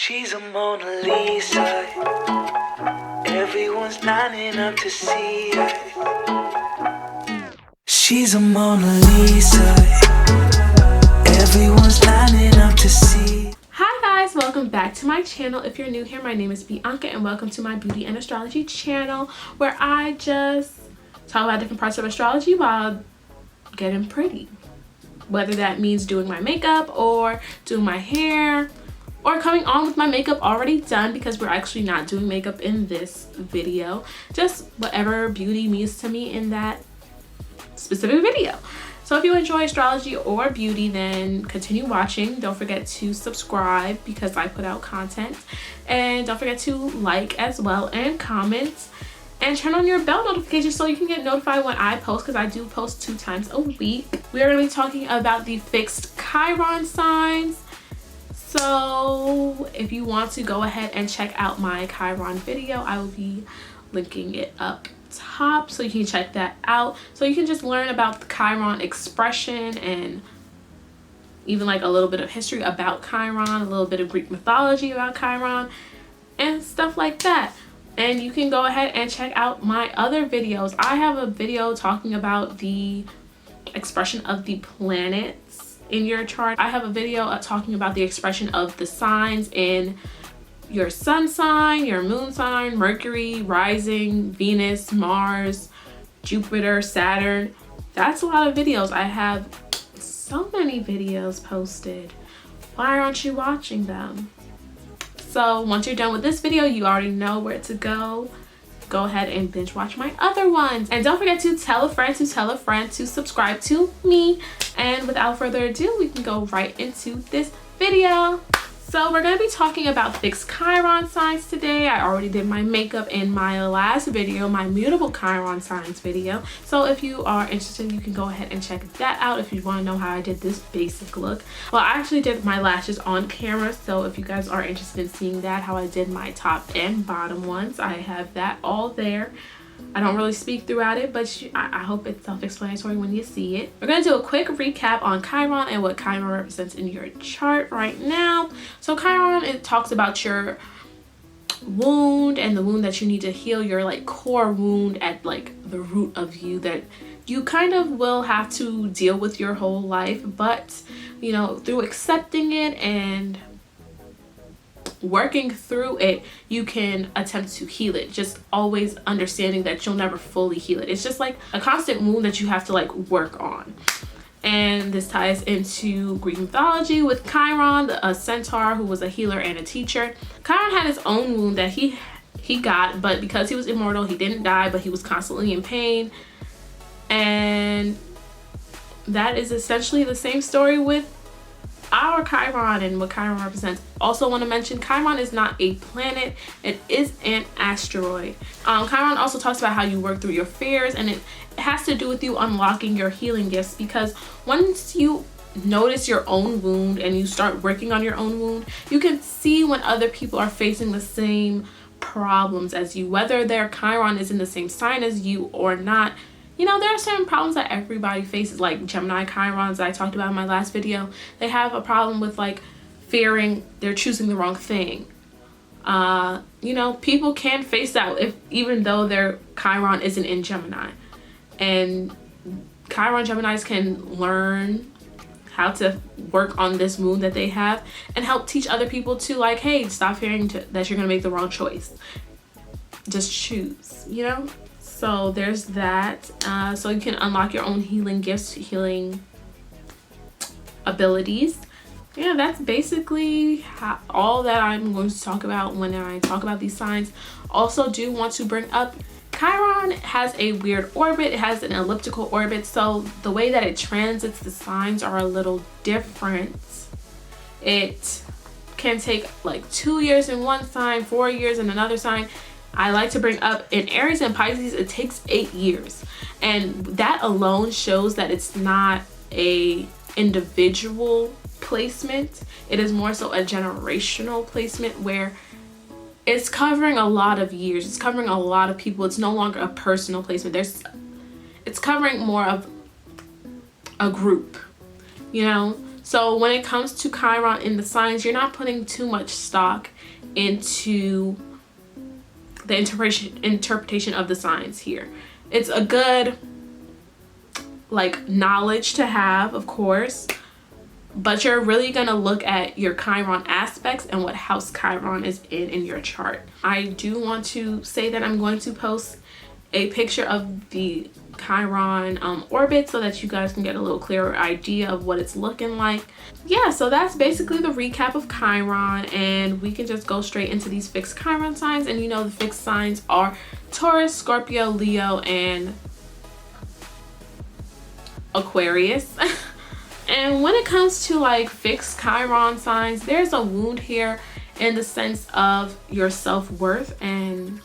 She's a Mona Lisa. Everyone's lining up to see her. She's a Mona Lisa. Everyone's lining up to see. Hi guys, welcome back to my channel. If you're new here, my name is Bianca and welcome to my Beauty and Astrology channel, where I just talk about different parts of astrology while getting pretty. Whether that means doing my makeup or doing my hair or coming on with my makeup already done, because we're actually not doing makeup in this video. Just whatever beauty means to me in that specific video. So if you enjoy astrology or beauty, then continue watching. Don't forget to subscribe because I put out content. And don't forget to like as well and comment. And turn on your bell notifications so you can get notified when I post, because I do post 2 times a week. We are going to be talking about the fixed Chiron signs. So if you want to go ahead and check out my Chiron video, I will be linking it up top so you can check that out. So you can just learn about the Chiron expression and even like a little bit of history about Chiron, a little bit of Greek mythology about Chiron and stuff like that. And you can go ahead and check out my other videos. I have a video talking about the expression of the planets in your chart. I have a video talking about the expression of the signs in your sun sign, your moon sign, Mercury, rising, Venus, Mars, Jupiter, Saturn. That's a lot of videos. I have so many videos posted. Why aren't you watching them? So once you're done with this video, you already know where to go. Go ahead and binge watch my other ones. And don't forget to tell a friend to subscribe to me. And without further ado, we can go right into this video. So we're going to be talking about fixed Chiron signs today. I already did my makeup in my last video, my mutable Chiron signs video. So if you are interested, you can go ahead and check that out if you want to know how I did this basic look. Well, I actually did my lashes on camera. So if you guys are interested in seeing that, how I did my top and bottom ones, I have that all there. I don't really speak throughout it, but I hope it's self-explanatory when you see it. We're going to do a quick recap on Chiron and what Chiron represents in your chart right now. So Chiron, it talks about your wound and the wound that you need to heal, your like core wound at like the root of you that you kind of will have to deal with your whole life. But, you know, through accepting it and working through it, you can attempt to heal it. Just always understanding that you'll never fully heal it. It's just like a constant wound that you have to like work on. And this ties into Greek mythology with Chiron, a centaur who was a healer and a teacher. Chiron had his own wound that he got, but because he was immortal, he didn't die, but he was constantly in pain. And that is essentially the same story with our Chiron and what Chiron represents. Also want to mention, Chiron is not a planet, it is an asteroid. Chiron also talks about how you work through your fears, and it has to do with you unlocking your healing gifts, because once you notice your own wound and you start working on your own wound, you can see when other people are facing the same problems as you, whether their Chiron is in the same sign as you or not. You know, there are certain problems that everybody faces, like Gemini Chirons that I talked about in my last video. They have a problem with like fearing they're choosing the wrong thing. You know, people can face that even though their Chiron isn't in Gemini. And Chiron Geminis can learn how to work on this wound that they have and help teach other people to like, hey, stop fearing that you're gonna make the wrong choice. Just choose, you know? So there's that. So you can unlock your own healing gifts, healing abilities. Yeah, that's basically all that I'm going to talk about when I talk about these signs. Also do want to bring up, Chiron has a weird orbit. It has an elliptical orbit. So the way that it transits the signs are a little different. It can take like 2 years in one sign, 4 years in another sign. I like to bring up in Aries and Pisces, it takes 8 years. And that alone shows that it's not a individual placement. It is more so a generational placement where it's covering a lot of years. It's covering a lot of people. It's no longer a personal placement. It's covering more of a group, you know? So when it comes to Chiron in the signs, you're not putting too much stock into the interpretation of the signs here. It's a good like knowledge to have, of course, but you're really gonna look at your Chiron aspects and what house Chiron is in your chart. I do want to say that I'm going to post a picture of the Chiron orbit so that you guys can get a little clearer idea of what it's looking like. Yeah, so that's basically the recap of Chiron, and we can just go straight into these fixed Chiron signs. And you know, the fixed signs are Taurus, Scorpio, Leo, and Aquarius. And when it comes to like fixed Chiron signs, there's a wound here in the sense of your self-worth and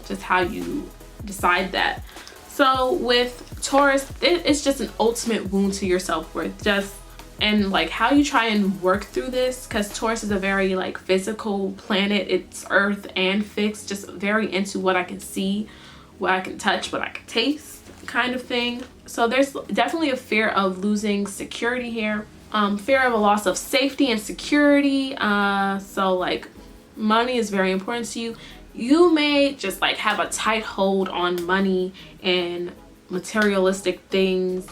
just how you decide that. So with Taurus, it's just an ultimate wound to your self-worth, and like how you try and work through this, because Taurus is a very like physical planet. It's earth and fixed, just very into what I can see, what I can touch, what I can taste kind of thing. So there's definitely a fear of losing security here, fear of a loss of safety and security. So like money is very important to you. You may just like have a tight hold on money and materialistic things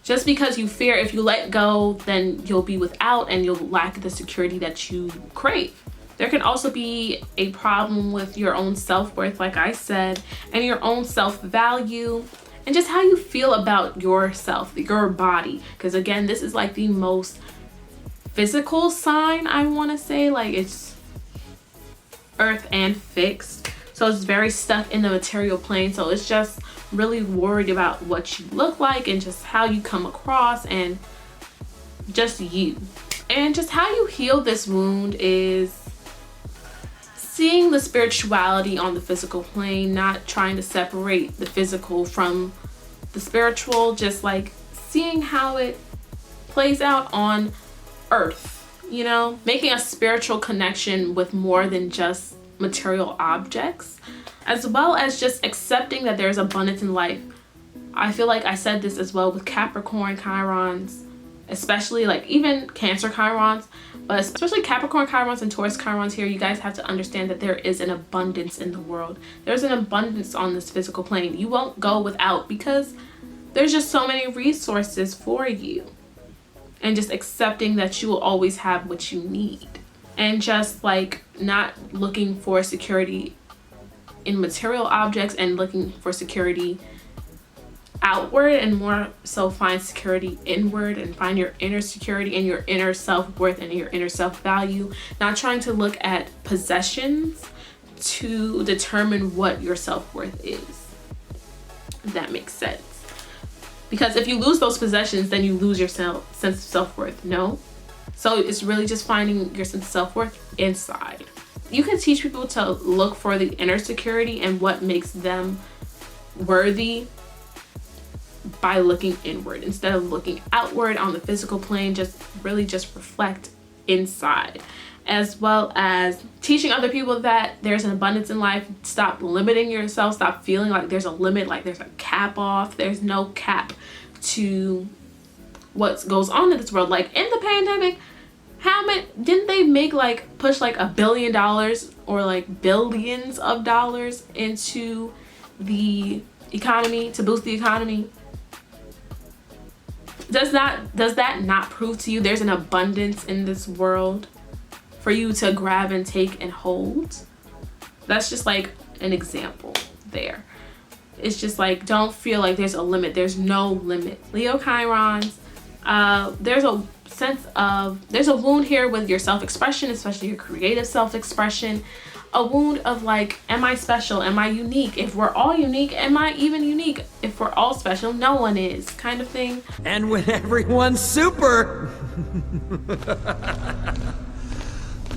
just because you fear if you let go, then you'll be without and you'll lack the security that you crave. There can also be a problem with your own self-worth, like I said, and your own self-value, and just how you feel about yourself, your body. Because again, this is like the most physical sign, I want to say. Like, it's earth and fixed, so it's very stuck in the material plane. So it's just really worried about what you look like and just how you come across and just you. And just how you heal this wound is seeing the spirituality on the physical plane, not trying to separate the physical from the spiritual, just like seeing how it plays out on earth, you know, making a spiritual connection with more than just material objects, as well as just accepting that there's abundance in life. I feel like I said this as well with Capricorn Chirons, especially like even Cancer Chirons, but especially Capricorn Chirons and Taurus Chirons here. You guys have to understand that there is an abundance in the world. There's an abundance on this physical plane. You won't go without because there's just so many resources for you. And just accepting that you will always have what you need. And just like not looking for security in material objects and looking for security outward, and more so find security inward and find your inner security and your inner self-worth and your inner self-value. Not trying to look at possessions to determine what your self-worth is, if that makes sense. Because if you lose those possessions, then you lose your sense of self-worth. No? So it's really just finding your sense of self-worth inside. You can teach people to look for the inner security and what makes them worthy by looking inward instead of looking outward on the physical plane. Just really just reflect inside, as well as teaching other people that there's an abundance in life. Stop limiting yourself. Stop feeling like there's a limit, like there's a cap off. There's no cap to what goes on in this world. Like in the pandemic, how many didn't they make like push like $1 billion or like billions of dollars into the economy to boost the economy? Does that not prove to you there's an abundance in this world for you to grab and take and hold? That's just like an example there. It's just like, don't feel like there's a limit. There's no limit. Leo Chirons, there's a sense of, there's a wound here with your self-expression, especially your creative self-expression. A wound of like, am I special? Am I unique? If we're all unique, am I even unique? If we're all special, no one is, kind of thing. And when everyone's super,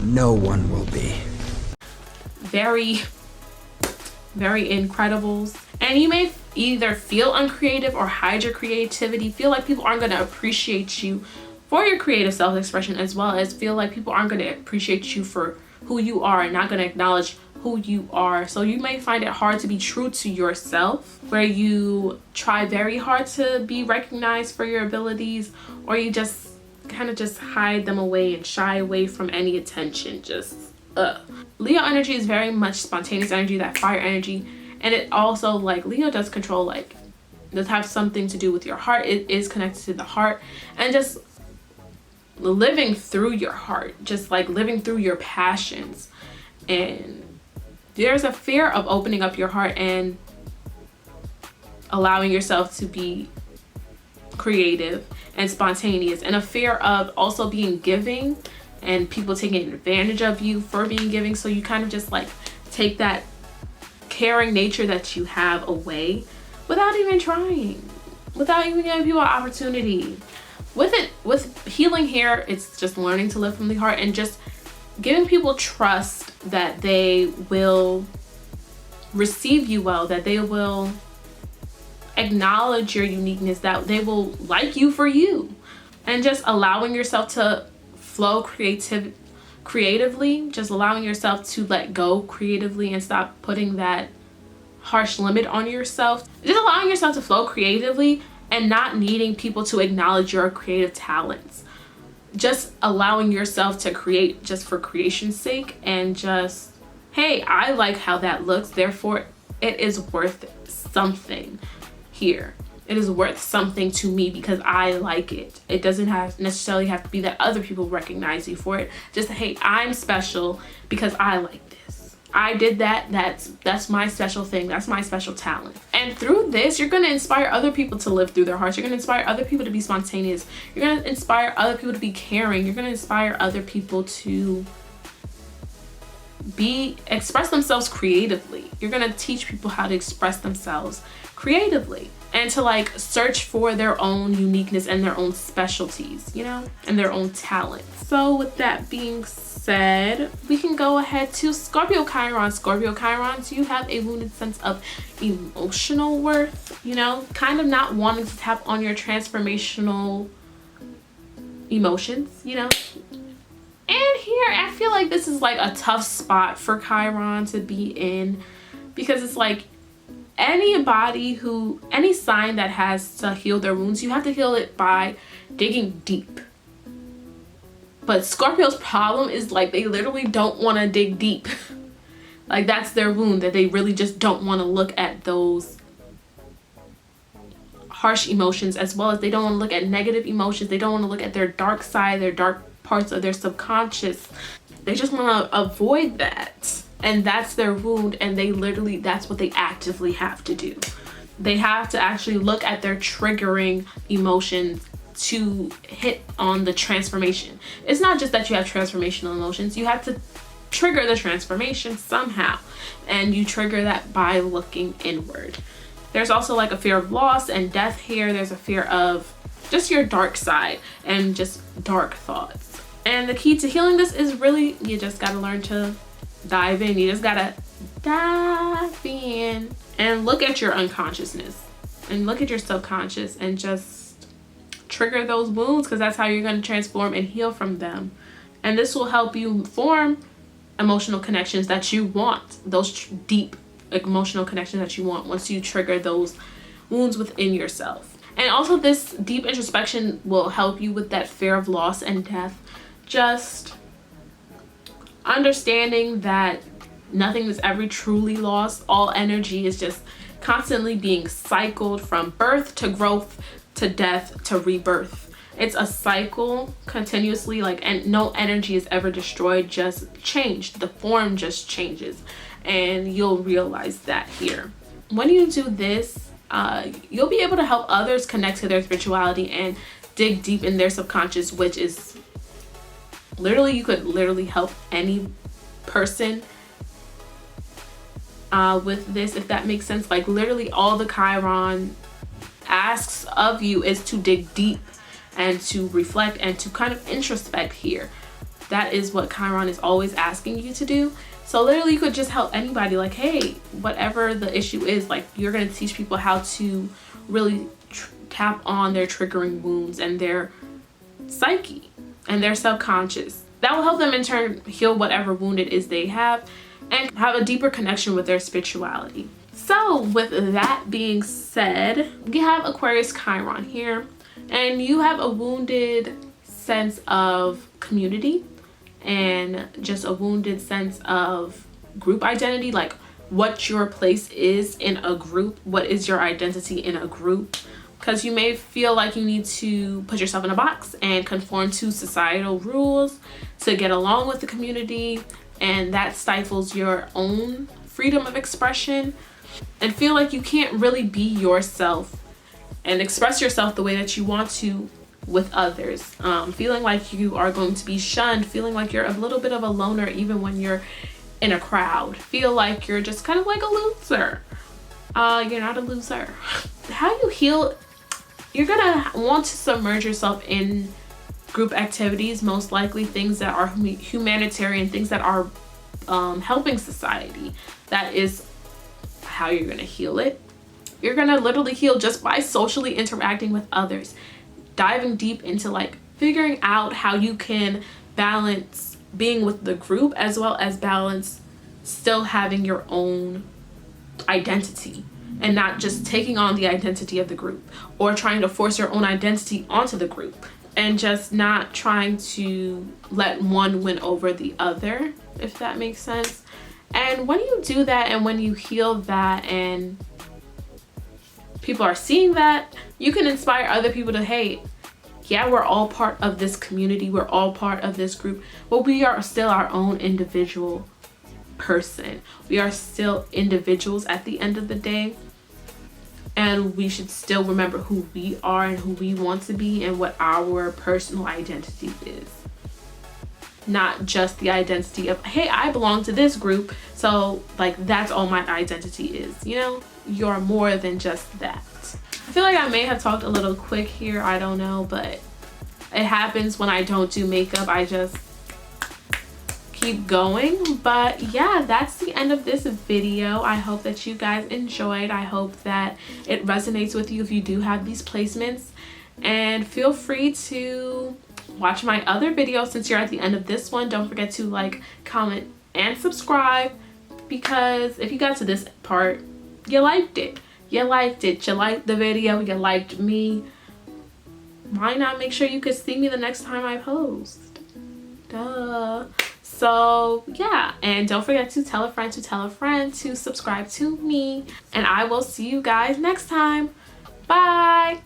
no one will be. Very, very Incredibles. And you may either feel uncreative or hide your creativity, feel like people aren't going to appreciate you for your creative self-expression, as well as feel like people aren't going to appreciate you for who you are and not going to acknowledge who you are. So you may find it hard to be true to yourself, where you try very hard to be recognized for your abilities, or you just kind of just hide them away and shy away from any attention. Leo energy is very much spontaneous energy, that fire energy, and it also, like, Leo does control, like, does have something to do with your heart. It is connected to the heart, and just living through your heart, just like living through your passions. And there's a fear of opening up your heart and allowing yourself to be creative and spontaneous, and a fear of also being giving and people taking advantage of you for being giving. So you kind of just like take that caring nature that you have away without even trying, without even giving people an opportunity. With healing here, it's just learning to live from the heart and just giving people trust that they will receive you well, that they will acknowledge your uniqueness, that they will like you for you, and just allowing yourself to flow creatively, just allowing yourself to let go creatively and stop putting that harsh limit on yourself. Just allowing yourself to flow creatively and not needing people to acknowledge your creative talents. Just allowing yourself to create just for creation's sake, and just, hey, I like how that looks, therefore it is worth something here. It is worth something to me because I like it. It doesn't necessarily have to be that other people recognize you for it. Just, hey, I'm special because I like this. I did that. That's my special thing. That's my special talent. And through this, you're going to inspire other people to live through their hearts. You're going to inspire other people to be spontaneous. You're going to inspire other people to be caring. You're going to inspire other people to express themselves creatively. You're going to teach people how to express themselves creatively and to like search for their own uniqueness and their own specialties, you know, and their own talents. So with that being said, we can go ahead to Scorpio Chiron. Scorpio Chirons, you have a wounded sense of emotional worth, you know, kind of not wanting to tap on your transformational emotions, you know. And here I feel like this is like a tough spot for Chiron to be in, because it's like any sign that has to heal their wounds, you have to heal it by digging deep. But Scorpio's problem is like they literally don't want to dig deep. Like that's their wound, that they really just don't want to look at those harsh emotions, as well as they don't want to look at negative emotions. They don't want to look at their dark side, their dark parts of their subconscious. They just want to avoid that. And that's their wound, and that's what they actively have to do. They have to actually look at their triggering emotions to hit on the transformation. It's not just that you have transformational emotions, you have to trigger the transformation somehow, and you trigger that by looking inward. There's also like a fear of loss and death here. There's a fear of just your dark side and just dark thoughts. And the key to healing this is really, you just gotta learn to dive in. You just gotta dive in and look at your unconsciousness and look at your subconscious and just trigger those wounds, because that's how you're going to transform and heal from them. And this will help you form emotional connections that you want, those deep emotional connections that you want once you trigger those wounds within yourself. And also this deep introspection will help you with that fear of loss and death. Just understanding that nothing is ever truly lost. All energy is just constantly being cycled from birth to growth to death to rebirth. It's a cycle continuously, like, and no energy is ever destroyed, just changed. The form just changes, and you'll realize that here. When you do this, you'll be able to help others connect to their spirituality and dig deep in their subconscious, which is literally, you could literally help any person with this, if that makes sense. Like literally all the Chiron asks of you is to dig deep and to reflect and to kind of introspect here. That is what Chiron is always asking you to do. So literally you could just help anybody, like, hey, whatever the issue is, like you're going to teach people how to really tap on their triggering wounds and their psyche and their subconscious. That will help them in turn heal whatever wound it is they have. and have a deeper connection with their spirituality. So with that being said, we have Aquarius Chiron here, and you have a wounded sense of community and just a wounded sense of group identity, like what your place is in a group, what is your identity in a group, because you may feel like you need to put yourself in a box and conform to societal rules to get along with the community, and that stifles your own freedom of expression, and feel like you can't really be yourself and express yourself the way that you want to with others, feeling like you are going to be shunned, feeling like you're a little bit of a loner even when you're in a crowd, feel like you're just kind of like a loser. You're not a loser. How you heal, you're gonna want to submerge yourself in group activities, most likely things that are humanitarian, things that are helping society. That is how you're gonna heal it. You're gonna literally heal just by socially interacting with others, diving deep into like figuring out how you can balance being with the group as well as balance still having your own identity and not just taking on the identity of the group or trying to force your own identity onto the group, and just not trying to let one win over the other, if that makes sense. And when you do that and when you heal that and people are seeing that, you can inspire other people to, hey, yeah, we're all part of this community, we're all part of this group, but we are still our own individual person. We are still individuals at the end of the day, and we should still remember who we are and who we want to be and what our personal identity is. Not just the identity of, hey, I belong to this group, so like that's all my identity is. You know, you're more than just that. I feel like I may have talked a little quick here, I don't know, but it happens when I don't do makeup. I just keep going. But yeah, that's the end of this video. I hope that you guys enjoyed. I hope that it resonates with you if you do have these placements, and feel free to watch my other videos. Since you're at the end of this one, don't forget to like, comment, and subscribe, because if you got to this part, you liked it. You liked the video, you liked me. Why not make sure you could see me the next time I post? Duh. So yeah, and don't forget to tell a friend to subscribe to me, and I will see you guys next time. Bye.